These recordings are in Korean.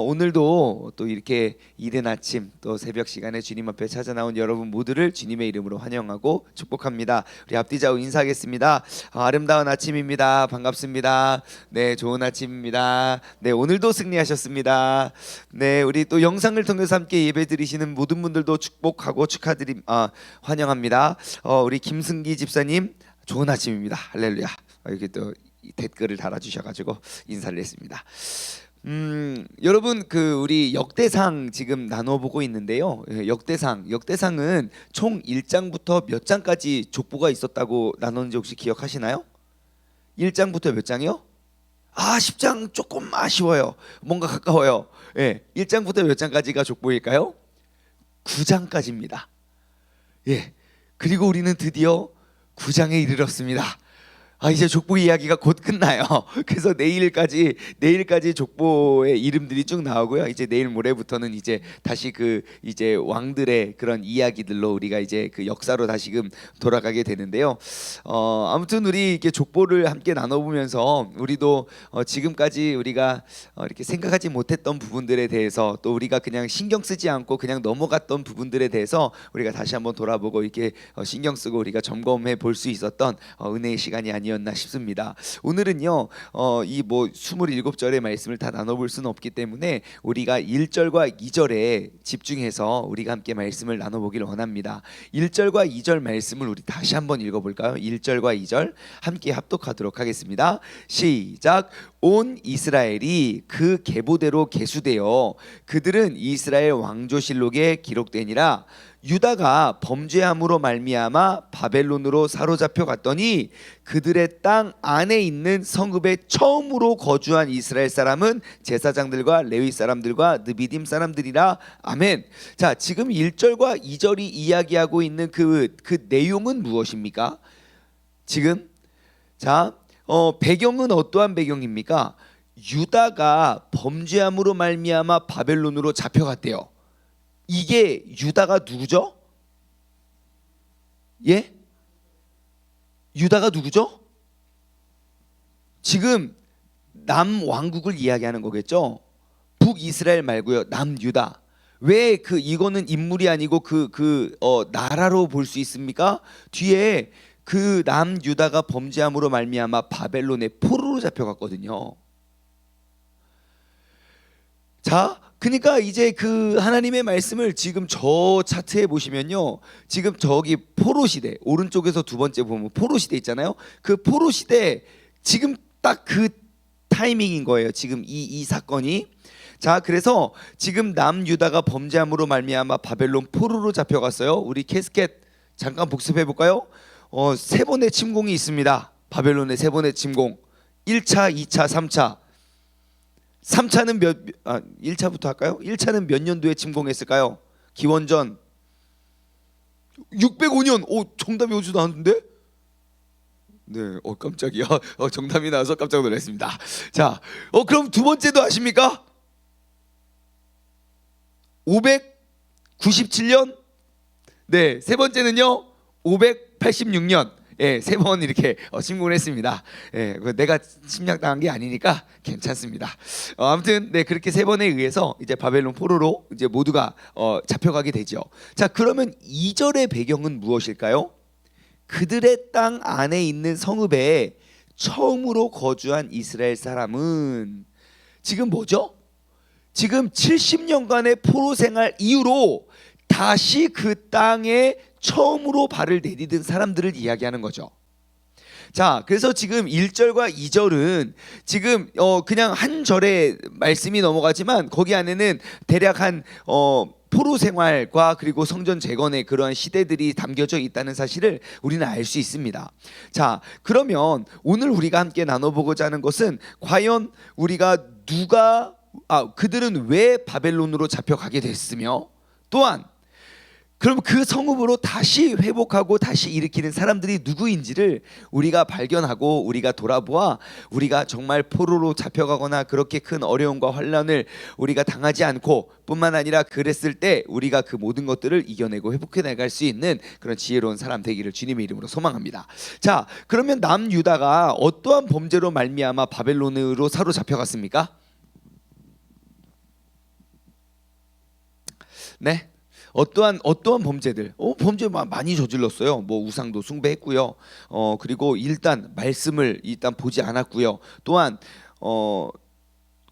오늘도 또 이렇게 이른 아침 또 새벽 시간에 주님 앞에 찾아 나온 여러분 모두를 주님의 이름으로 환영하고 축복합니다. 우리 앞뒤좌우 인사하겠습니다. 아름다운 아침입니다. 반갑습니다. 네, 좋은 아침입니다. 네, 오늘도 승리하셨습니다. 네, 우리 또 영상을 통해서 함께 예배드리시는 모든 분들도 축복하고 환영합니다. 우리 김승기 집사님 좋은 아침입니다. 할렐루야. 이렇게 또 댓글을 달아주셔가지고 인사를 했습니다. 여러분 우리 역대상 지금 나눠보고 있는데요. 역대상은 총 1장부터 몇 장까지 족보가 있었다고 나눴는지 혹시 기억하시나요? 1장부터 몇 장이요? 10장 조금 아쉬워요. 뭔가 가까워요. 1장부터 몇 장까지가 족보일까요? 9장까지입니다. 그리고 우리는 드디어 9장에 이르렀습니다. 이제 족보 이야기가 곧 끝나요. 그래서 내일까지 족보의 이름들이 쭉 나오고요. 이제 내일 모레부터는 이제 다시 이제 왕들의 그런 이야기들로 우리가 이제 역사로 다시금 돌아가게 되는데요. 아무튼 우리 이렇게 족보를 함께 나눠보면서 우리도 지금까지 우리가 이렇게 생각하지 못했던 부분들에 대해서 또 우리가 그냥 신경 쓰지 않고 그냥 넘어갔던 부분들에 대해서 우리가 다시 한번 돌아보고 이렇게 신경 쓰고 우리가 점검해 볼 수 있었던 은혜의 시간이 아니었나 싶습니다. 오늘은요 이 27절의 말씀을 다 나눠볼 수는 없기 때문에 우리가 1절과 2절에 집중해서 우리가 함께 말씀을 나눠보기를 원합니다. 1절과 2절 말씀을 우리 다시 한번 읽어볼까요? 1절과 2절 함께 합독하도록 하겠습니다. 시작. 온 이스라엘이 그 계보대로 계수되어 그들은 이스라엘 왕조실록에 기록되니라. 유다가 범죄함으로 말미암아 바벨론으로 사로잡혀 갔더니 그들의 땅 안에 있는 성읍에 처음으로 거주한 이스라엘 사람은 제사장들과 레위 사람들과 느비딤 사람들이라. 아멘. 자, 지금 1절과 2절이 이야기하고 있는 그 내용은 무엇입니까? 지금 배경은 어떠한 배경입니까? 유다가 범죄함으로 말미암아 바벨론으로 잡혀갔대요. 이게 유다가 누구죠? 유다가 누구죠? 지금 남왕국을 이야기하는 거겠죠? 북이스라엘 말고요, 남유다. 왜 이거는 인물이 아니고 나라로 볼 수 있습니까? 뒤에 남유다가 범죄함으로 말미암아 바벨론의 포로로 잡혀갔거든요. 자, 그러니까 이제 하나님의 말씀을 지금 저 차트에 보시면요, 지금 저기 포로 시대 오른쪽에서 두 번째 보면 포로 시대 있잖아요. 그 포로 시대 지금 딱 타이밍인 거예요. 지금 이 사건이. 자, 그래서 지금 남유다가 범죄함으로 말미암아 바벨론 포로로 잡혀갔어요. 우리 캐스켓 잠깐 복습해 볼까요? 세 번의 침공이 있습니다. 바벨론의 세 번의 침공. 1차, 2차, 3차. 3차는 1차부터 할까요? 1차는 몇 년도에 침공했을까요? 기원전 605년. 정답이 오지도 않았는데? 네, 깜짝이야. 정답이 나와서 깜짝 놀랐습니다. 자, 그럼 두 번째도 아십니까? 597년. 네, 세 번째는요 586년. 세 번 이렇게 침공을 했습니다. 내가 침략당한 게 아니니까 괜찮습니다. 아무튼 그렇게 세 번에 의해서 이제 바벨론 포로로 이제 모두가 잡혀가게 되죠. 자, 그러면 2절의 배경은 무엇일까요? 그들의 땅 안에 있는 성읍에 처음으로 거주한 이스라엘 사람은 지금 뭐죠? 지금 70년간의 포로 생활 이후로 다시 그 땅에 처음으로 발을 내디딘 사람들을 이야기하는 거죠. 자, 그래서 지금 1절과 2절은 지금 그냥 한 절의 말씀이 넘어가지만 거기 안에는 대략 한 포로 생활과 그리고 성전 재건의 그러한 시대들이 담겨져 있다는 사실을 우리는 알 수 있습니다. 자, 그러면 오늘 우리가 함께 나눠보고자 하는 것은 과연 우리가 그들은 왜 바벨론으로 잡혀가게 됐으며, 또한 그럼 그 성읍으로 다시 회복하고 다시 일으키는 사람들이 누구인지를 우리가 발견하고 우리가 돌아보아 우리가 정말 포로로 잡혀가거나 그렇게 큰 어려움과 환난을 우리가 당하지 않고 뿐만 아니라 그랬을 때 우리가 그 모든 것들을 이겨내고 회복해 나갈 수 있는 그런 지혜로운 사람 되기를 주님의 이름으로 소망합니다. 자, 그러면 남유다가 어떠한 범죄로 말미암아 바벨론으로 사로잡혀갔습니까? 네. 어떠한 범죄들, 범죄 많이 저질렀어요. 뭐 우상도 숭배했고요. 그리고 일단 말씀을 일단 보지 않았고요. 또한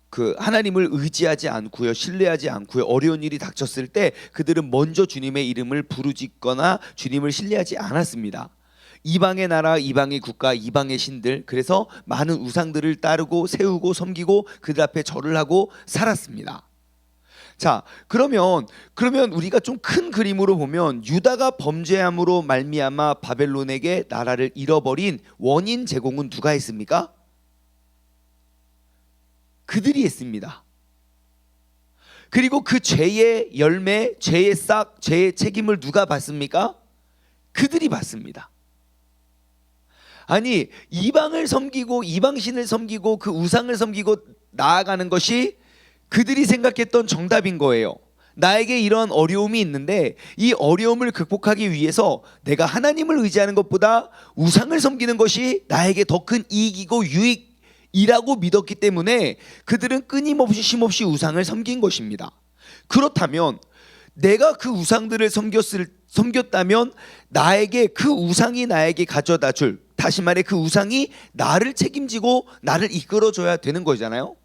그 하나님을 의지하지 않고요, 신뢰하지 않고요. 어려운 일이 닥쳤을 때 그들은 먼저 주님의 이름을 부르짖거나 주님을 신뢰하지 않았습니다. 이방의 나라, 이방의 국가, 이방의 신들, 그래서 많은 우상들을 따르고 세우고 섬기고 그들 앞에 절을 하고 살았습니다. 자, 그러면 우리가 좀 큰 그림으로 보면 유다가 범죄함으로 말미암아 바벨론에게 나라를 잃어버린 원인 제공은 누가 했습니까? 그들이 했습니다. 그리고 그 죄의 열매, 죄의 싹, 죄의 책임을 누가 받습니까? 그들이 받습니다. 아니, 이방을 섬기고 이방신을 섬기고 그 우상을 섬기고 나아가는 것이 그들이 생각했던 정답인 거예요. 나에게 이런 어려움이 있는데 이 어려움을 극복하기 위해서 내가 하나님을 의지하는 것보다 우상을 섬기는 것이 나에게 더 큰 이익이고 유익이라고 믿었기 때문에 그들은 끊임없이 쉼없이 우상을 섬긴 것입니다. 그렇다면 내가 그 우상들을 섬겼다면 나에게 그 우상이 나에게 가져다 줄, 다시 말해 그 우상이 나를 책임지고 나를 이끌어줘야 되는 거잖아요.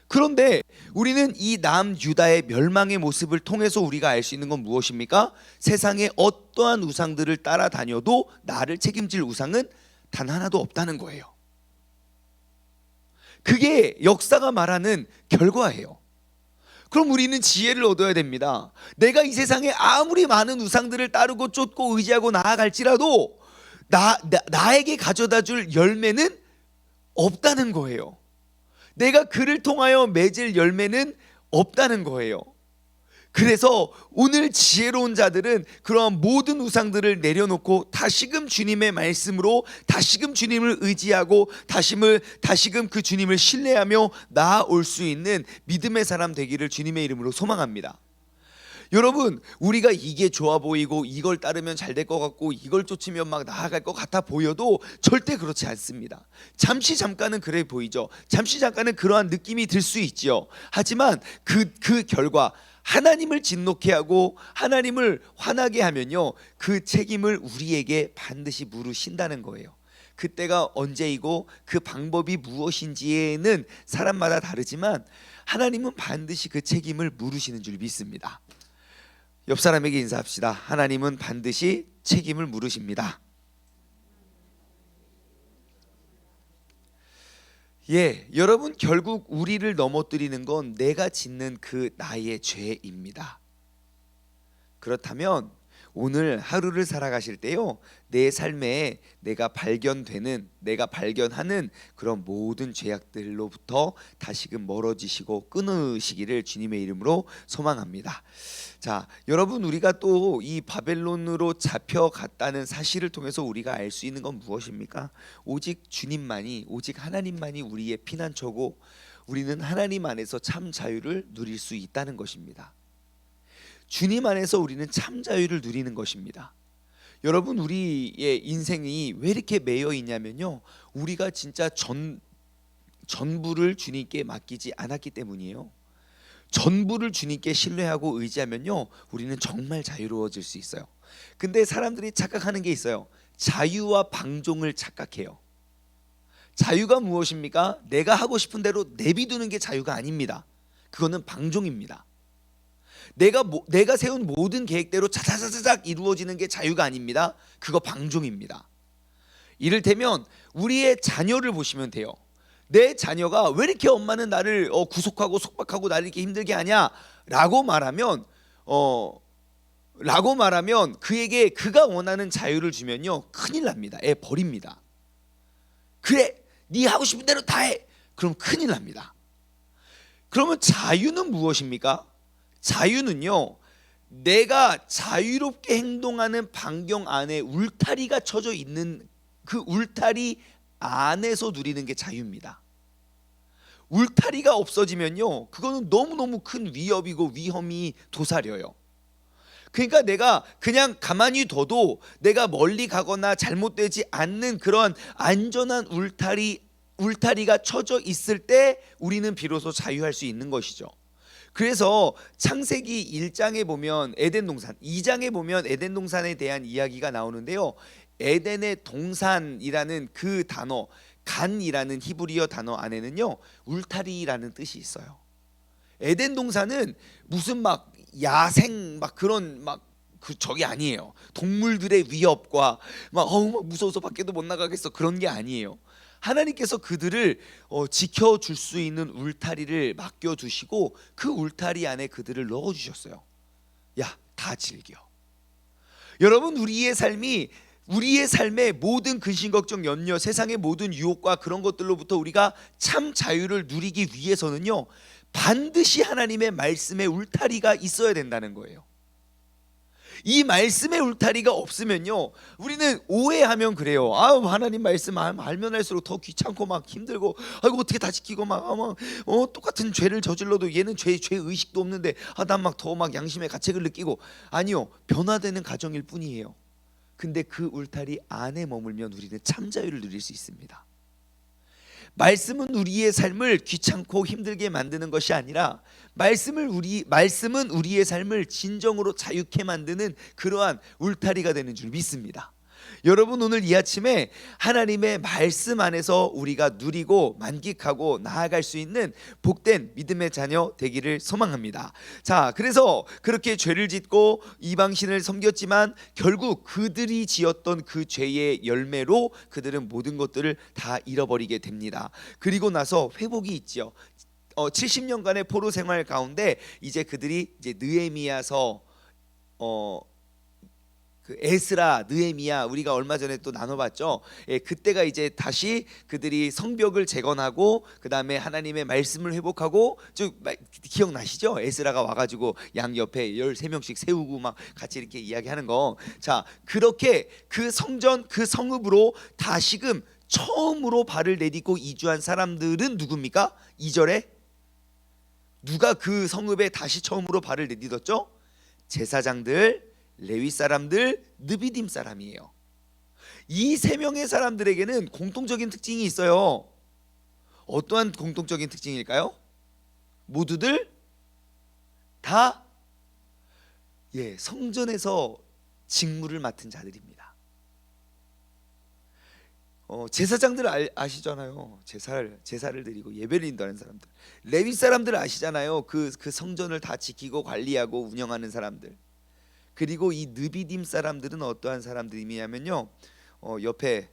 그런데 우리는 이 남유다의 멸망의 모습을 통해서 우리가 알 수 있는 건 무엇입니까? 세상에 어떠한 우상들을 따라다녀도 나를 책임질 우상은 단 하나도 없다는 거예요. 그게 역사가 말하는 결과예요. 그럼 우리는 지혜를 얻어야 됩니다. 내가 이 세상에 아무리 많은 우상들을 따르고 쫓고 의지하고 나아갈지라도 나에게 가져다 줄 열매는 없다는 거예요. 내가 그를 통하여 맺을 열매는 없다는 거예요. 그래서 오늘 지혜로운 자들은 그러한 모든 우상들을 내려놓고 다시금 주님의 말씀으로 다시금 주님을 의지하고 다시금 그 주님을 신뢰하며 나아올 수 있는 믿음의 사람 되기를 주님의 이름으로 소망합니다. 여러분, 우리가 이게 좋아 보이고 이걸 따르면 잘 될 것 같고 이걸 쫓으면 막 나아갈 것 같아 보여도 절대 그렇지 않습니다. 잠깐은 그래 보이죠. 잠깐은 그러한 느낌이 들 수 있죠. 하지만 그 결과 하나님을 진노케 하고 하나님을 화나게 하면요, 그 책임을 우리에게 반드시 물으신다는 거예요. 그때가 언제이고 그 방법이 무엇인지에는 사람마다 다르지만 하나님은 반드시 그 책임을 물으시는 줄 믿습니다. 옆 사람에게 인사합시다. 하나님은 반드시 책임을 물으십니다. 여러분, 결국 우리를 넘어뜨리는 건 내가 짓는 그 나의 죄입니다. 그렇다면 오늘 하루를 살아가실 때요, 내 삶에 내가 발견하는 그런 모든 죄악들로부터 다시금 멀어지시고 끊으시기를 주님의 이름으로 소망합니다. 자, 여러분, 우리가 또 이 바벨론으로 잡혀갔다는 사실을 통해서 우리가 알 수 있는 건 무엇입니까? 오직 주님만이, 오직 하나님만이 우리의 피난처고 우리는 하나님 안에서 참 자유를 누릴 수 있다는 것입니다. 주님 안에서 우리는 참 자유를 누리는 것입니다. 여러분, 우리의 인생이 왜 이렇게 매여 있냐면요, 우리가 진짜 전부를 주님께 맡기지 않았기 때문이에요. 전부를 주님께 신뢰하고 의지하면요, 우리는 정말 자유로워질 수 있어요. 근데 사람들이 착각하는 게 있어요. 자유와 방종을 착각해요. 자유가 무엇입니까? 내가 하고 싶은 대로 내비두는 게 자유가 아닙니다. 그거는 방종입니다. 내가 세운 모든 계획대로 차차차차작 이루어지는 게 자유가 아닙니다. 그거 방종입니다. 이를테면 우리의 자녀를 보시면 돼요. 내 자녀가 왜 이렇게 엄마는 나를 구속하고 속박하고 나를 이렇게 힘들게 하냐 라고 말하면 그에게 그가 원하는 자유를 주면요, 큰일 납니다. 애 버립니다. 그래, 네 하고 싶은 대로 다 해. 그럼 큰일 납니다. 그러면 자유는 무엇입니까? 자유는요, 내가 자유롭게 행동하는 반경 안에 울타리가 쳐져 있는 그 울타리 안에서 누리는 게 자유입니다. 울타리가 없어지면요, 그거는 너무너무 큰 위협이고 위험이 도사려요. 그러니까 내가 그냥 가만히 둬도 내가 멀리 가거나 잘못되지 않는 그런 안전한 울타리가 쳐져 있을 때 우리는 비로소 자유할 수 있는 것이죠. 그래서 창세기 1장에 보면 에덴 동산, 2장에 보면 에덴 동산에 대한 이야기가 나오는데요. 에덴의 동산이라는 그 단어, 간이라는 히브리어 단어 안에는요, 울타리라는 뜻이 있어요. 에덴 동산은 무슨 막 야생 막 그런 막 그 적이 아니에요. 동물들의 위협과 막 무서워서 밖에도 못 나가겠어 그런 게 아니에요. 하나님께서 그들을 지켜줄 수 있는 울타리를 맡겨두시고 그 울타리 안에 그들을 넣어주셨어요. 야, 다 즐겨. 여러분, 우리의 삶의 모든 근심 걱정 염려, 세상의 모든 유혹과 그런 것들로부터 우리가 참 자유를 누리기 위해서는요, 반드시 하나님의 말씀의 울타리가 있어야 된다는 거예요. 이 말씀의 울타리가 없으면요, 우리는 오해하면 그래요. 하나님 말씀 알면 할수록 더 귀찮고 막 힘들고, 어떻게 다 지키고 똑같은 죄를 저질러도 얘는 죄 의식도 없는데 난 막 더 막 양심의 가책을 느끼고. 아니요, 변화되는 가정일 뿐이에요. 근데 그 울타리 안에 머물면 우리는 참 자유를 누릴 수 있습니다. 말씀은 우리의 삶을 귀찮고 힘들게 만드는 것이 아니라 말씀은 우리의 삶을 진정으로 자유케 만드는 그러한 울타리가 되는 줄 믿습니다. 여러분, 오늘 이 아침에 하나님의 말씀 안에서 우리가 누리고 만끽하고 나아갈 수 있는 복된 믿음의 자녀 되기를 소망합니다. 자, 그래서 그렇게 죄를 짓고 이방신을 섬겼지만 결국 그들이 지었던 그 죄의 열매로 그들은 모든 것들을 다 잃어버리게 됩니다. 그리고 나서 회복이 있죠. 70년간의 포로 생활 가운데 이제 그들이 이제 느헤미야서 그 에스라, 느헤미야 우리가 얼마 전에 또 나눠봤죠. 그때가 이제 다시 그들이 성벽을 재건하고 그 다음에 하나님의 말씀을 회복하고, 기억나시죠? 에스라가 와가지고 양 옆에 13명씩 세우고 막 같이 이렇게 이야기하는 거. 자, 그렇게 그 성전 그 성읍으로 다시금 처음으로 발을 내딛고 이주한 사람들은 누굽니까? 2절에 누가 그 성읍에 다시 처음으로 발을 내딛었죠? 제사장들, 레위 사람들, 느비딤 사람이에요. 이 세 명의 사람들에게는 공통적인 특징이 있어요. 어떠한 공통적인 특징일까요? 모두들 다 성전에서 직무를 맡은 자들입니다. 제사장들 아시잖아요. 제사를 드리고 예배를 인도하는 사람들. 레위 사람들 아시잖아요. 그 성전을 다 지키고 관리하고 운영하는 사람들. 그리고 이 느비딤 사람들은 어떠한 사람들이냐면요, 옆에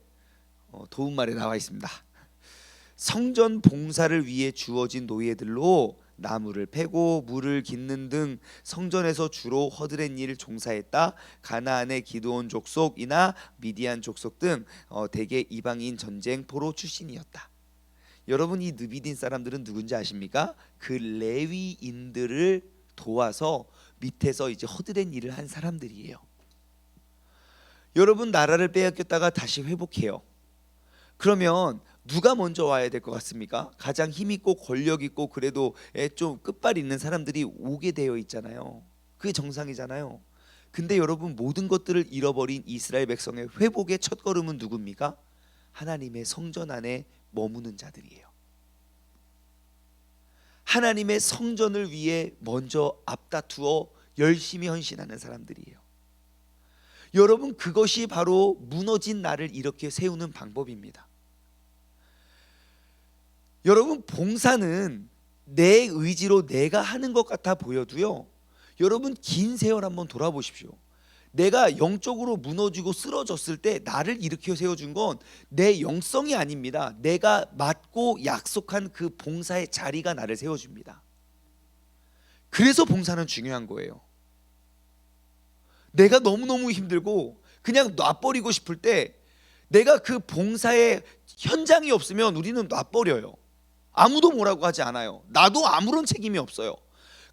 도움말에 나와 있습니다. 성전 봉사를 위해 주어진 노예들로 나무를 패고 물을 깃는 등 성전에서 주로 허드렛 일을 종사했다. 가나안의 기드온 족속이나 미디안 족속 등 대개 이방인 전쟁 포로 출신이었다. 여러분, 이 느비딤 사람들은 누군지 아십니까? 그 레위인들을 도와서 밑에서 이제 허드렛 일을 한 사람들이에요. 여러분, 나라를 빼앗겼다가 다시 회복해요. 그러면 누가 먼저 와야 될 것 같습니까? 가장 힘있고 권력있고 그래도 좀 끝발 있는 사람들이 오게 되어 있잖아요. 그게 정상이잖아요. 근데 여러분, 모든 것들을 잃어버린 이스라엘 백성의 회복의 첫걸음은 누굽니까? 하나님의 성전 안에 머무는 자들이에요. 하나님의 성전을 위해 먼저 앞다투어 열심히 헌신하는 사람들이에요. 여러분, 그것이 바로 무너진 나를 이렇게 세우는 방법입니다. 여러분, 봉사는 내 의지로 내가 하는 것 같아 보여도요, 여러분 긴 세월 한번 돌아보십시오. 내가 영적으로 무너지고 쓰러졌을 때 나를 일으켜 세워준 건 내 영성이 아닙니다. 내가 맡고 약속한 그 봉사의 자리가 나를 세워줍니다. 그래서 봉사는 중요한 거예요. 내가 너무너무 힘들고 그냥 놔버리고 싶을 때 내가 그 봉사의 현장이 없으면 우리는 놔버려요. 아무도 뭐라고 하지 않아요. 나도 아무런 책임이 없어요.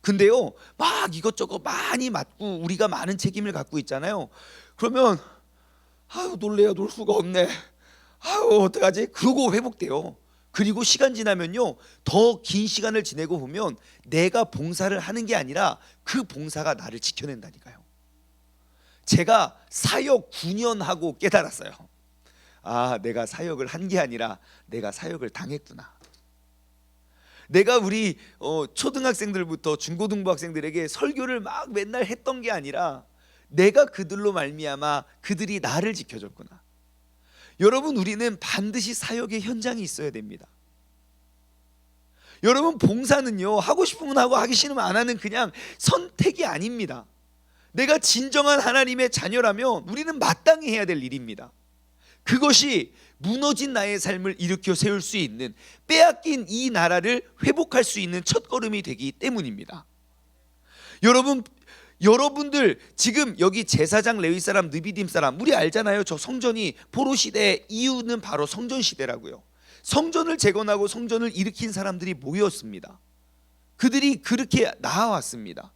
근데요, 막 이것저것 많이 맡고 우리가 많은 책임을 갖고 있잖아요. 그러면 놀래야 놀 수가 없네. 어떡하지? 그러고 회복돼요. 그리고 시간 지나면요, 더 긴 시간을 지내고 보면 내가 봉사를 하는 게 아니라 그 봉사가 나를 지켜낸다니까요. 제가 사역 9년 하고 깨달았어요. 내가 사역을 한 게 아니라 내가 사역을 당했구나. 내가 우리 초등학생들부터 중고등부 학생들에게 설교를 막 맨날 했던 게 아니라 내가 그들로 말미암아 그들이 나를 지켜줬구나. 여러분, 우리는 반드시 사역의 현장이 있어야 됩니다. 여러분, 봉사는요, 하고 싶으면 하고 하기 싫으면 안 하는 그냥 선택이 아닙니다. 내가 진정한 하나님의 자녀라면 우리는 마땅히 해야 될 일입니다. 그것이 무너진 나의 삶을 일으켜 세울 수 있는, 빼앗긴 이 나라를 회복할 수 있는 첫걸음이 되기 때문입니다. 여러분들 지금 여기 제사장, 레위 사람, 느비딤 사람, 우리 알잖아요. 저 성전이 포로 시대의 이유는 바로 성전 시대라고요. 성전을 재건하고 성전을 일으킨 사람들이 모였습니다. 그들이 그렇게 나아왔습니다.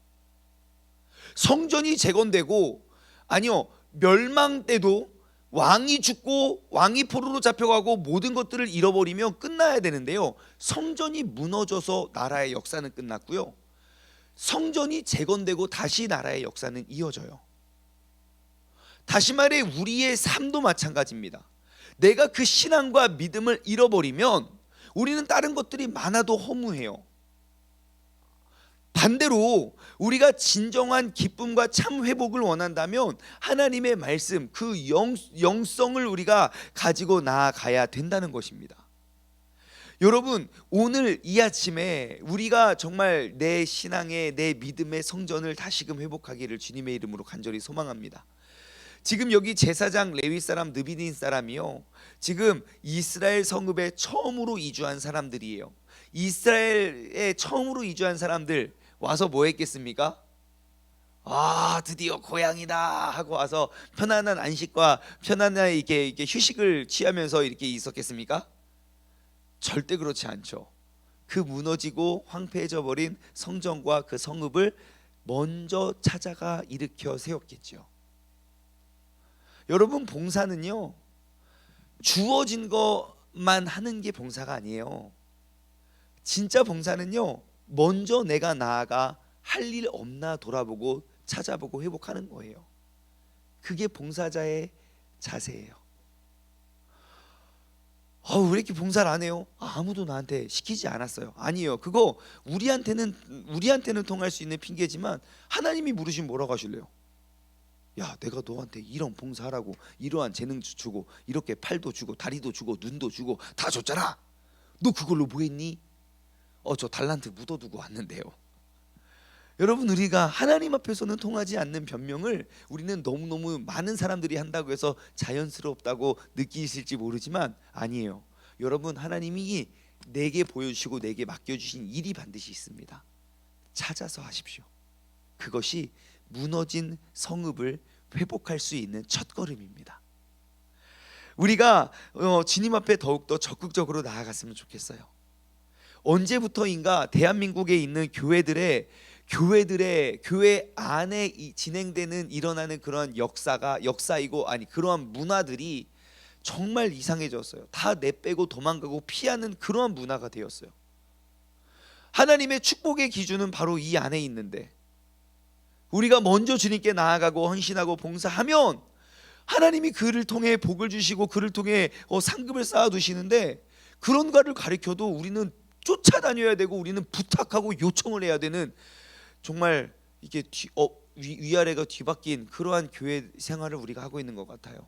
성전이 재건되고, 아니요, 멸망 때도 왕이 죽고 왕이 포로로 잡혀가고 모든 것들을 잃어버리면 끝나야 되는데요, 성전이 무너져서 나라의 역사는 끝났고요, 성전이 재건되고 다시 나라의 역사는 이어져요. 다시 말해 우리의 삶도 마찬가지입니다. 내가 그 신앙과 믿음을 잃어버리면 우리는 다른 것들이 많아도 허무해요. 반대로 우리가 진정한 기쁨과 참 회복을 원한다면 하나님의 말씀, 그 영성을 우리가 가지고 나아가야 된다는 것입니다. 여러분, 오늘 이 아침에 우리가 정말 내 신앙의, 내 믿음의 성전을 다시금 회복하기를 주님의 이름으로 간절히 소망합니다. 지금 여기 제사장, 레위 사람, 느비딤 사람이요, 지금 이스라엘 성읍에 처음으로 이주한 사람들이에요. 이스라엘에 처음으로 이주한 사람들 와서 뭐 했겠습니까? 드디어 고향이다 하고 와서 편안한 안식과 편안한 이렇게 휴식을 취하면서 이렇게 있었겠습니까? 절대 그렇지 않죠. 그 무너지고 황폐해져 버린 성전과 그 성읍을 먼저 찾아가 일으켜 세웠겠죠. 여러분, 봉사는요, 주어진 것만 하는 게 봉사가 아니에요. 진짜 봉사는요, 먼저 내가 나아가 할 일 없나 돌아보고 찾아보고 회복하는 거예요. 그게 봉사자의 자세예요. 왜 이렇게 봉사를 안 해요? 아무도 나한테 시키지 않았어요. 아니에요. 그거 우리한테는 통할 수 있는 핑계지만 하나님이 물으시면 뭐라고 하실래요? 야, 내가 너한테 이런 봉사하라고 이러한 재능 주고 이렇게 팔도 주고 다리도 주고 눈도 주고 다 줬잖아. 너 그걸로 뭐 했니? 저 달란트 묻어두고 왔는데요. 여러분, 우리가 하나님 앞에서는 통하지 않는 변명을 우리는 너무너무 많은 사람들이 한다고 해서 자연스럽다고 느끼실지 모르지만 아니에요. 여러분, 하나님이 내게 보여주시고 내게 맡겨주신 일이 반드시 있습니다. 찾아서 하십시오. 그것이 무너진 성읍을 회복할 수 있는 첫걸음입니다. 우리가 주님 앞에 더욱더 적극적으로 나아갔으면 좋겠어요. 언제부터인가 대한민국에 있는 교회 안에 진행되는 일어나는 그런 역사이고 그러한 문화들이 정말 이상해졌어요. 다 내빼고 도망가고 피하는 그러한 문화가 되었어요. 하나님의 축복의 기준은 바로 이 안에 있는데 우리가 먼저 주님께 나아가고 헌신하고 봉사하면 하나님이 그를 통해 복을 주시고 그를 통해 상급을 쌓아두시는데, 그런 가를 가리켜도 우리는 쫓아다녀야 되고 우리는 부탁하고 요청을 해야 되는, 정말 이게 위아래가 뒤바뀐 그러한 교회 생활을 우리가 하고 있는 것 같아요.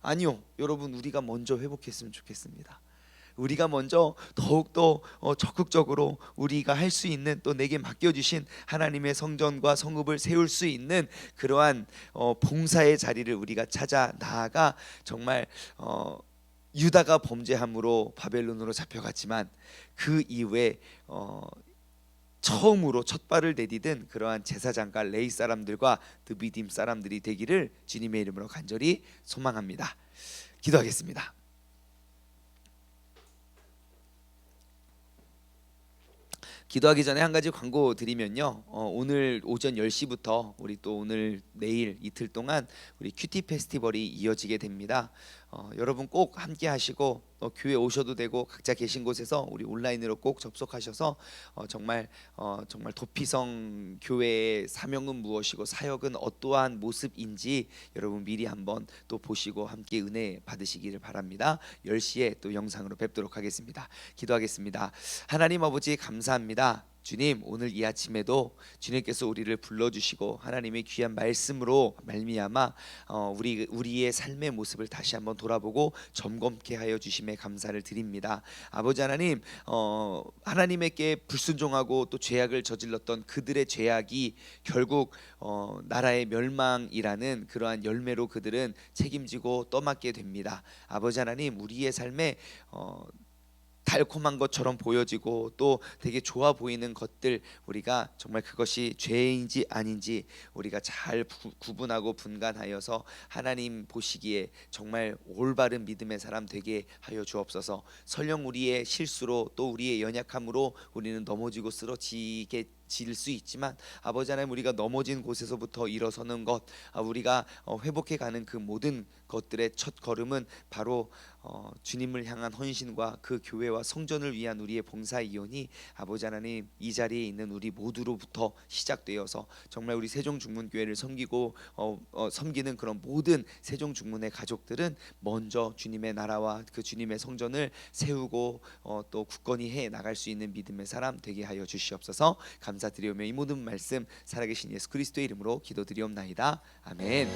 아니요, 여러분, 우리가 먼저 회복했으면 좋겠습니다. 우리가 먼저 더욱더 적극적으로 우리가 할 수 있는, 또 내게 맡겨주신 하나님의 성전과 성읍을 세울 수 있는 그러한 봉사의 자리를 우리가 찾아 나아가, 정말 유다가 범죄함으로 바벨론으로 잡혀갔지만 그 이후에 처음으로 첫 발을 내디딘 그러한 제사장과 레위 사람들과 느비딤 사람들이 되기를 주님의 이름으로 간절히 소망합니다. 기도하겠습니다. 기도하기 전에 한 가지 광고 드리면요, 오늘 오전 10시부터 우리 또 오늘 내일 이틀 동안 우리 큐티 페스티벌이 이어지게 됩니다. 여러분 꼭 함께 하시고 교회 오셔도 되고 각자 계신 곳에서 우리 온라인으로 꼭 접속하셔서 정말 도피성 교회의 사명은 무엇이고 사역은 어떠한 모습인지 여러분 미리 한번 또 보시고 함께 은혜 받으시기를 바랍니다. 10시에 또 영상으로 뵙도록 하겠습니다. 기도하겠습니다. 하나님 아버지 감사합니다. 주님, 오늘 이 아침에도 주님께서 우리를 불러주시고 하나님의 귀한 말씀으로 말미암아 우리의 삶의 모습을 다시 한번 돌아보고 점검케 하여 주심에 감사를 드립니다. 아버지 하나님, 하나님에게 불순종하고 또 죄악을 저질렀던 그들의 죄악이 결국 나라의 멸망이라는 그러한 열매로 그들은 책임지고 떠맡게 됩니다. 아버지 하나님, 우리의 삶에 달콤한 것처럼 보여지고 또 되게 좋아 보이는 것들, 우리가 정말 그것이 죄인지 아닌지 우리가 잘 구분하고 분간하여서 하나님 보시기에 정말 올바른 믿음의 사람 되게 하여 주옵소서. 설령 우리의 실수로 또 우리의 연약함으로 우리는 넘어지고 쓰러지게 질 수 있지만 아버지 하나님, 우리가 넘어진 곳에서부터 일어서는 것, 우리가 회복해 가는 그 모든 것들의 첫 걸음은 바로 주님을 향한 헌신과 그 교회와 성전을 위한 우리의 봉사 이혼이 아버지 하나님 이 자리에 있는 우리 모두로부터 시작되어서 정말 우리 세종중문교회를 섬기고 섬기는 그런 모든 세종중문의 가족들은 먼저 주님의 나라와 그 주님의 성전을 세우고 또 굳건히 해 나갈 수 있는 믿음의 사람 되게 하여 주시옵소서. 감사드리오며 이 모든 말씀 살아계신 예수 그리스도의 이름으로 기도드리옵나이다. 아멘.